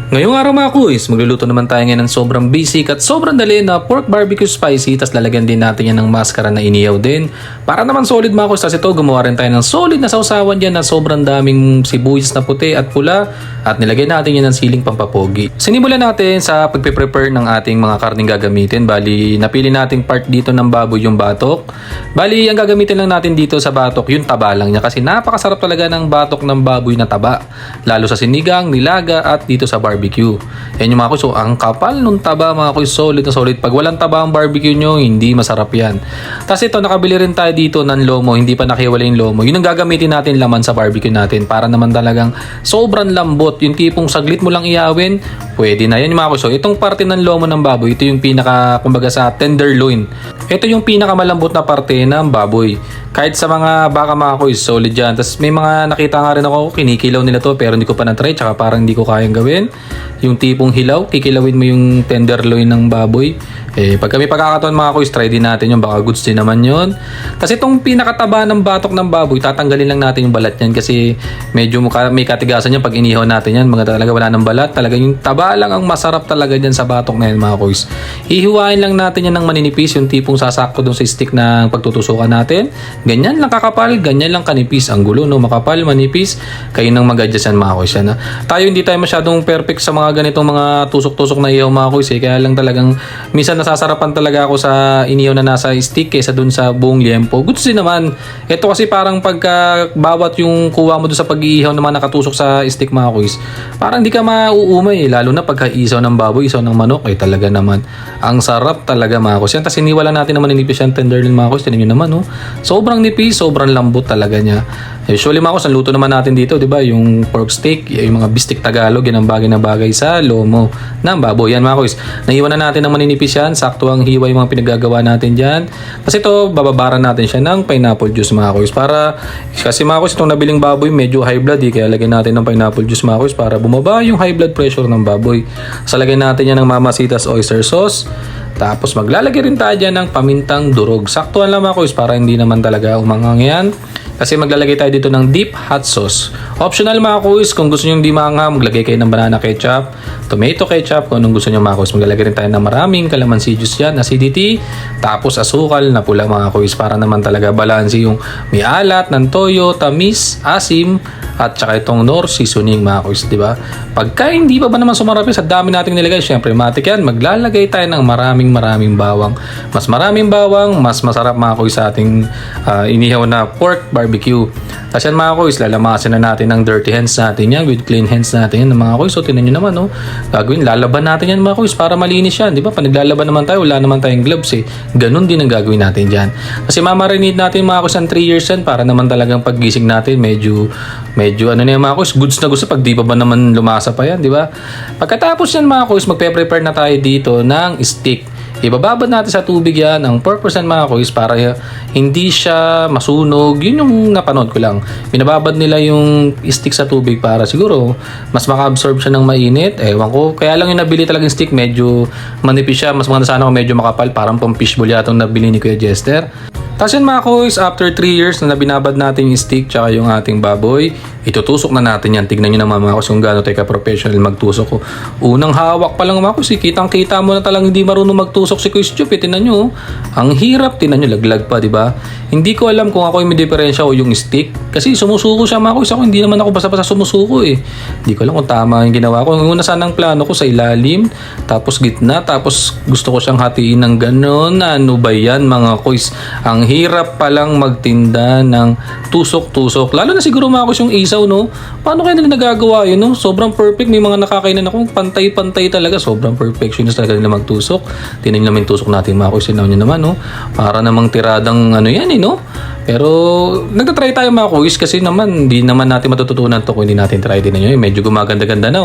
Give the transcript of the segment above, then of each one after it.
Ngayong araw mga kuys, magluluto naman tayo ngayon ng sobrang basic at sobrang dali na pork barbecue spicy. Tapos lalagyan din natin yan ng maskara na iniyaw din. Para naman solid mga kuys, tapos ito gumawa rin tayo ng solid na sausawan dyan na sobrang daming sibuyas na puti at pula. At nilagay natin yan ng siling pampapogi. Sinimulan natin sa pagpe-prepare ng ating mga karning gagamitin. Bali, napili nating part dito ng baboy yung batok. Bali, ang gagamitin lang natin dito sa batok, yung taba lang niya. Kasi napakasarap talaga ng batok ng baboy na taba. Lalo sa sinigang, nilaga at dito sa barbecue. Yan yung mga kuys. So, ang kapal nung taba mga kuys. Solid na solid. Pag walang taba ang barbecue nyo, hindi masarap yan. Tapos ito, nakabili rin tayo dito ng lomo. Hindi pa nakiwala yung lomo. Yun ang gagamitin natin laman sa barbecue natin. Para naman talagang sobrang lambot. Yung tipong saglit mo lang iyawin, pwede na. Yan yung mga kuys. So, itong parte ng lomo ng baboy, ito yung pinaka, kumbaga sa tenderloin. Ito yung pinakamalambot na parte ng baboy. Kahit sa mga baka mga kuys, solid yan. Tapos may mga nakita nga rin ako, kinikilaw nila to pero hindi ko pa na-try. Tsaka parang hindi ko kayang gawin. Yung tipong hilaw, kikilawin mo yung tenderloin ng baboy. Pag kami pagkakataon mga kuys, try din natin yung baka goods din naman yun. Kasi itong pinakataba ng batok ng baboy, tatanggalin lang natin yung balat yan kasi medyo may katigasan yan pag inihaw natin yan. Mga talaga wala ng balat. Talaga yung taba lang ang masarap talaga dyan sa batok na yan mga kuys. Ihiwain lang natin yan ng maninipis, yung tipong sasakto dun sa stick na pagtutusukan natin. Ganyan lang kakapal, ganyan lang kanipis. Ang gulo, no? Makapal, manipis. Kayo nang mag-adjust yan mga kuys. Yan, ha? Tayo hindi tayo masyadong perfect sa mga ganitong mga tusok-tusok na ihaw mga kuys. Kaya lang talagang minsan nasasarapan talaga ako sa inihaw na nasa stick kaysa dun sa buong liempo. Goods din naman. Ito kasi parang pagka bawat yung kuha mo dun sa pag-iihaw naman nakatusok sa stick mga kuys, parang di ka mauumay. Lalo na pagka isaw ng baboy, isaw ng manok. Talaga naman. Ang sarap talaga mga kuys. Yan, tapos iniwala natin naman ninipis yan tenderloin mga kuys. Tinan nyo naman, no? Sobrang nipis, sobrang lambot talaga niya. Usually mga kuys, ang luto naman natin dito, di ba? Yung pork steak, yung mga bistik Tagalog, yan ang bagay na bagay sa lomo ng baboy. Yan mga kuys. Naiwan na natin ng maninipis yan. Sakto ang hiwa yung mga pinagagawa natin dyan. Kasi ito, bababaran natin siya ng pineapple juice mga kuys. Kasi mga kuys, itong nabiling baboy, medyo high blood. Kaya lagyan natin ng pineapple juice mga kuys para bumaba yung high blood pressure ng baboy. So lagyan natin yan ng Mamacita's oyster sauce. Tapos maglalagay rin tayo dyan ng pamintang durog. Saktuhan lang mga kuys para hindi naman talaga umangang yan. Kasi maglalagay tayo dito ng deep hot sauce. Optional mga kuys, kung gusto nyo hindi maanghang, maglagay kayo ng banana ketchup, tomato ketchup, kung anong gusto nyo mga kuys. Maglalagay rin tayo ng maraming calamansi juice yan, acidity, tapos asukal na pula mga kuys para naman talaga balanse yung may alat ng toyo, tamis, asim, at saka itong nor seasoning mga kuys, di ba? Pagka hindi pa ba naman sumarap sa dami nating nilagay, syempre matik yan, maglalagay tayo ng maraming bawang. Mas maraming bawang, mas masarap mga kuys sa ating inihaw na pork barbecue. Tapos yan mga kuys, lalamasin na natin ang dirty hands natin yan with clean hands natin yan mga kuys. So tinan nyo naman, no? Gagawin, lalaban natin yan mga kuys para malinis yan, di ba? Pag naglalaban naman tayo, wala naman tayong gloves Ganun din ang gagawin natin dyan. Kasi mamarinate natin mga kuys ang 3 years yan para naman talagang paggising natin medyo ano na yung mga kuys, goods na gusto pag di pa ba naman lumasa pa yan, di ba? Pagkatapos yan mga kuys, magpe-prepare na tayo dito ng stick. Ibababad natin sa tubig yan ang 4% mga kuys para hindi siya masunog. Yun yung napanood ko lang. Binababad nila yung stick sa tubig para siguro mas maka-absorb siya ng mainit. Ewan ko. Kaya lang yung nabili talagang stick medyo manipis siya. Mas maganda sana kung medyo makapal. Parang pang fishball yata yung nabili ni Kuya Jester. Tapos yun mga kuys, after 3 years na binabad natin yung stick tsaka yung ating baboy, itutusok na natin yan. Tignan nyo naman mga kuys kung gaano tayo ka-professional magtusok ko. Unang hawak pa lang mga kuys, kitang-kita mo na talagang hindi marunong magtusok si Kuya Chup. Tignan nyo, ang hirap. Tignan nyo, laglag pa, di ba? Hindi ko alam kung ako yung may diferensya o yung stick. Kasi sumusuko siya mga kuys. Ako hindi naman ako basta-basta sumusuko Hindi ko alam kung tama yung ginawa ko. Una sanang plano ko sa ilalim, tapos gitna, tapos gusto ko siyang hatiin ng gano'n. Ano ba yan mga kuys? Ang hirap palang magtinda ng tusok-tusok. Lalo na siguro mga kuys yung isaw, no? Paano kaya nila nagagawa yun, no? Sobrang perfect. May mga nakakainan ako. Pantay-pantay talaga. Sobrang perfectionist talaga nila magtusok. Tinan nyo naman yung tusok natin mga kuys. Sinaw nyo naman, no? Para namang tiradang ano yan, no? Pero nagtatry tayo mga kuys kasi naman hindi naman natin matututunan to kung hindi natin try din nyo. Medyo gumaganda-ganda na,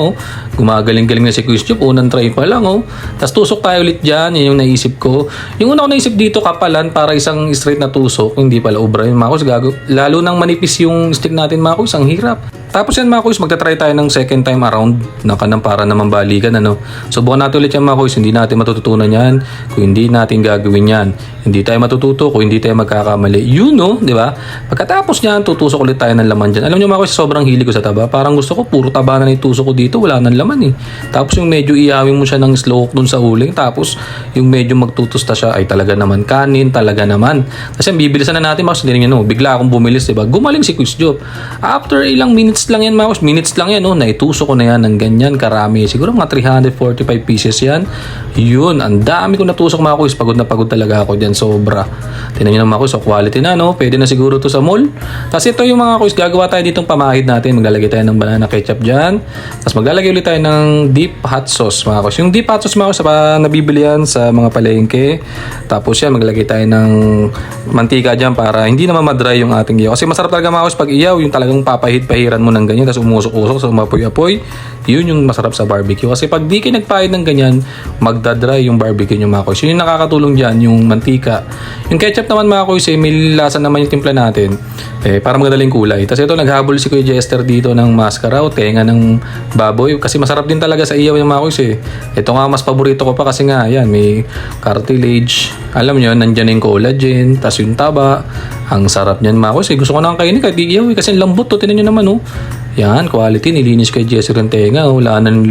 Gumagaling-galing na si Kuya Chup. Unang try pa lang, Tapos tusok tayo ulit dyan. Yan yung naisip ko. Yung una ko naisip dito, kapalan para isang straight na tusok. Hindi pala obra yun mga kuys. Lalo nang manipis yung stick natin mga kuys. Ang hirap. Tapos yan mga kuys, magta-try tayo ng second time around na kanang para naman balikan, Subukan natin ulit yan mga kuys, hindi natin matututunan yan kung hindi natin gagawin yan. Hindi tayo matututo kung hindi tayo magkakamali. oh, di ba? Pagkatapos niyan, tutusok ulit tayo ng laman dyan. Alam niyo mga kuys, sobrang hilig ko sa taba. Parang gusto ko, puro taba na itusok ko dito, wala nang laman eh. Tapos yung medyo ihawin mo siya ng slow cook dun sa uling. Tapos yung medyo magtutusta siya, ay talaga naman kanin, talaga naman. Kasi bibilisan na natin mga kuys, hindi no, bigla akong bumilis, di ba? Gumaling si Kuis Job. After ilang minutes lang yan mga kuys, minutes lang yan, oh, naitusok ko na yan ng ganyan karami. Siguro mga 345 pieces yan. Yun, ang dami ko natusok mga kuys, pagod na pagod talaga ako dyan, sobra. Tingnan nyo naman kuys, so quality na no, pwede na siguro to sa mall. Tapos ito yung mga kuys, gagawa tayo ditong pamahid natin. Maglalagay tayo ng banana ketchup dyan. Tapos maglalagay ulit tayo ng deep hot sauce mga kuys. Yung deep hot sauce mga kuys, nabibili yan sa mga palengke. Tapos yan, maglalagay tayo ng mantika dyan para hindi naman madry yung ating iyaw. Kasi masarap talaga mga kuys pag iyaw, yung talagang papahid-pahiran mo ng ganyan, tapos umusok-usok, so mapoy-apoy. Yun yung masarap sa barbecue. Kasi pag di kayo nagpahid ng ganyan, magdadry yung barbecue nyo mga kuys. Yun yung nakakatulong dyan, yung mantika. Yung ketchup naman mga kuys, may lasa naman yung timpla natin. Para magadaling kulay. Tapos ito, naghabol si Kuya Jester dito ng mascara o tenga ng baboy. Kasi masarap din talaga sa iyaw yung mga kuys eh. Ito nga mas paborito ko pa kasi nga, yan, may cartilage. Alam nyo, nandyan yung collagen, tapos yung taba. Ang sarap niyan mga kuys eh. Gusto ko nang kainin kahit iyaw eh. Kasi lambot to, tinan nyo naman oh. Yan, quality, nilinis kay Jester yung tenga. Wala nang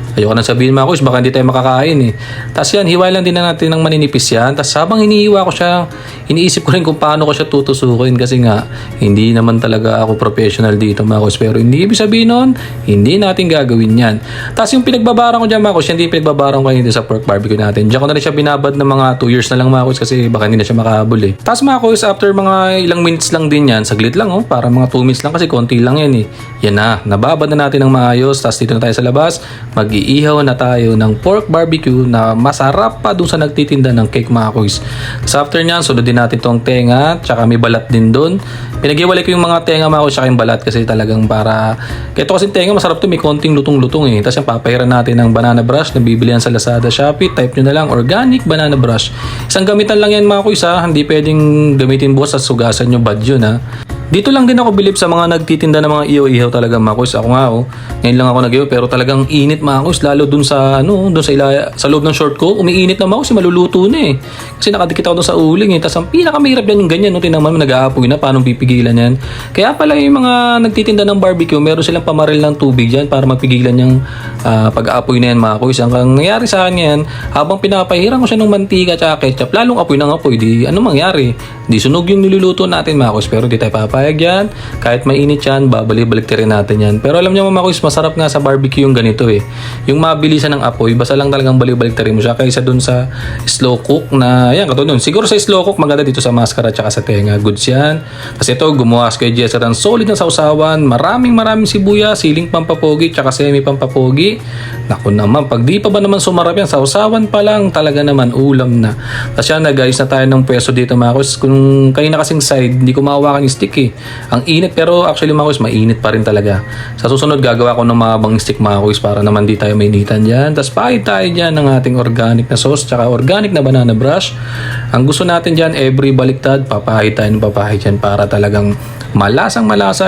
ayoko nang sabihin mga kuys, baka hindi tayo makakain eh. Tapos yan, hiwa lang din na natin ng maninipis yan. Tapos habang hinihiwa ko siya, iniisip ko rin kung paano ko siya tutusukin. Kasi nga, hindi naman talaga ako professional dito mga kuys. Pero hindi ibig sabihin nun, hindi natin gagawin yan. Tapos yung pinagbabarang ko dyan mga kuys, hindi pinagbabarang ko hindi sa pork barbecue natin. Diyan ko na rin siya binabad ng mga 2 years na lang mga kuys kasi baka hindi na siya makahabol eh. Tapos mga kuys, after mga ilang minutes lang din yan, saglit lang oh, para mga 2 minutes lang kasi konti lang yan eh. Yan na, nababad na natin ng maayos. Tapos dito na tayo sa labas, mag-iihaw na tayo ng pork barbecue na masarap pa dun sa nagtitinda ng cake mga kuys. So after nyan, sunod din natin tong tenga, tsaka may balat din dun. Pinag-iwalay ko yung mga tenga mga kuys, tsaka yung balat kasi talagang para, kaya ito kasi tenga masarap to, may konting lutong-lutong eh. Tapos yung papahiran natin ng banana brush na bibilihan sa Lazada, Shopee, type nyo na lang, organic banana brush. Isang gamitan lang yan mga kuys ha, hindi pwedeng gamitin bukas sa sugasan nyo, bad yun ha. Dito lang din ako bilib sa mga nagtitinda ng mga ihaw-ihaw talaga mga kuys. Ako nga oh, ngayon lang ako nag-ihaw pero talagang init mga kuys, lalo dun sa dun sa sa loob ng short ko, umiinit na mga kuys, maluluto na eh. Kasi nakadikit ako dun sa uling eh. Tapos ang pinakamahirap yan yung ganyan, no, tingnan mo nag-aapoy na, paano pipigilan yan. Kaya pala yung mga nagtitinda ng barbecue, meron silang pamaril ng tubig diyan para mapigilan yung pag-aapoy na yan mga kuys. Ang nangyari sa akin ngayon, habang pinapahiran ko siya ng mantika at ketchup, lalong apoy ng apoy, di ano mangyari? Di sunog yung niluluto natin mga kuys, pero di tayo papayag yan. Kahit mainit yan, babalik-balik rin natin yan. Pero alam niyo mga kuys, masarap nga sa barbecue yung ganito eh. Yung mabilisan ng apoy, basta lang talagang balik-balik rin mo siya kaysa dun sa slow cook na, yan, katulad nun. Siguro sa slow cook, maganda dito sa mascara at sa tenga. Goods yan. Kasi ito, gumawa kay Jester ng solid na sausawan. Maraming sibuyas, siling pampapogi, tsaka semi pampapogi. Naku naman, pag di pa ba naman sumarap yan, sausawan pa lang, talaga naman, ulam na. Tapos yan, nag-ayos na tayo ng pwesto dito mga kuys. Kung kayo na kasing side, hindi ko mahawakan yung stick eh. Ang init, pero actually mga kuys, mainit pa rin talaga. Sa susunod, gagawa ko ng mahabang stick mga kuys para naman di tayo mainitan dyan. Tapos pahid tayo dyan ng ating organic na sauce, tsaka organic na banana brush. Ang gusto natin dyan, every baliktad, papahid tayo ng papahid dyan para talagang malasa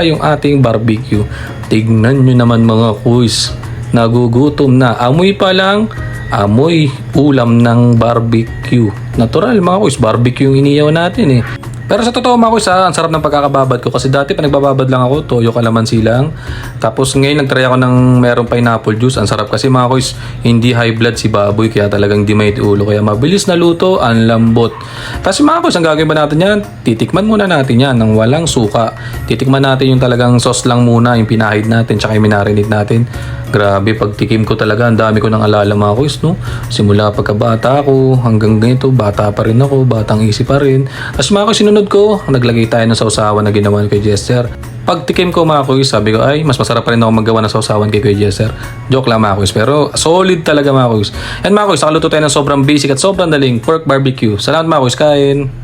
yung ating barbecue. Tignan nyo naman mga kuys, nagugutom na. Amoy pa lang, amoy ulam ng barbecue. Natural mga kuys, barbecue yung iniyaw natin eh. Pero sa totoo mga kuys, ang sarap ng pagkakababad ko kasi dati pa nagbababad lang ako, toyo kalamansi lang. Tapos ngayon nagtry ako ng merong pineapple juice. Ang sarap kasi mga kuys, hindi high blood si baboy kaya talagang di may ulo. Kaya mabilis na luto, ang lambot. Tapos mga kuys, ang gagawin ba natin yan? Titikman muna natin yan ng walang suka. Titikman natin yung talagang sauce lang muna, yung pinahid natin, tsaka yung minarinate natin. Grabe, pagtikim ko talaga, ang dami ko nang alala mga kuys, no? Simula pagkabata ko, hanggang ganito, bata pa rin ako, batang isip pa rin. Tapos mga kuys, sinunod ko, naglagay tayo ng sausawan na ginawa kay Jester. Pagtikim ko mga kuys, sabi ko, ay, mas masarap pa rin ako maggawa ng sausawan kay Jester. Joke lang mga kuys, pero solid talaga mga kuys. And mga kuys, nakaluto tayo ng sobrang basic at sobrang daling pork barbecue. Salamat mga kuys, kain!